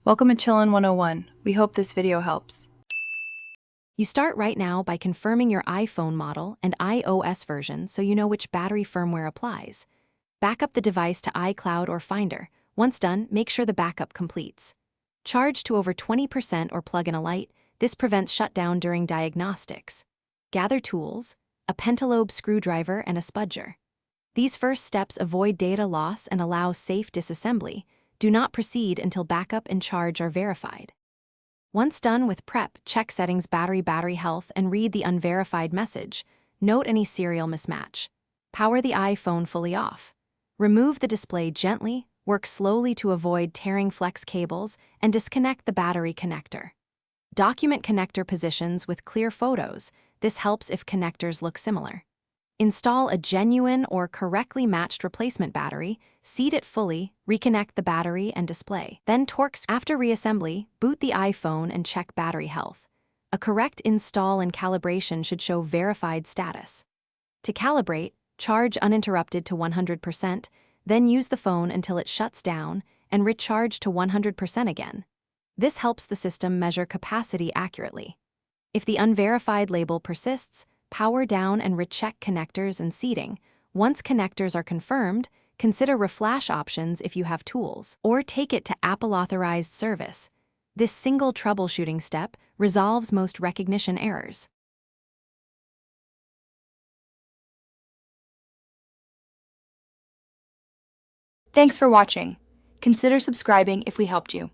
Welcome to Chillin' 101. We hope this video helps. You start right now by confirming your iPhone model and iOS version so you know which battery firmware applies. Back up the device to iCloud or Finder. Once done, make sure the backup completes. Charge to over 20% or plug in a light. This prevents shutdown during diagnostics. Gather tools, a pentalobe screwdriver and a spudger. These first steps avoid data loss and allow safe disassembly. Do not proceed until backup and charge are verified. Once done with prep, check settings battery health and read the unverified message. Note any serial mismatch. Power the iPhone fully off. Remove the display gently, work slowly to avoid tearing flex cables, and disconnect the battery connector. Document connector positions with clear photos. This helps if connectors look similar. Install a genuine or correctly matched replacement battery, seat it fully, reconnect the battery and display. Then torque. After reassembly, boot the iPhone and check battery health. A correct install and calibration should show verified status. To calibrate, charge uninterrupted to 100%, then use the phone until it shuts down and recharge to 100% again. This helps the system measure capacity accurately. If the unverified label persists, power down and recheck connectors and seating. Once connectors are confirmed, consider reflash options if you have tools, or take it to Apple-authorized service. This single troubleshooting step resolves most recognition errors. Thanks for watching. Consider subscribing if we helped you.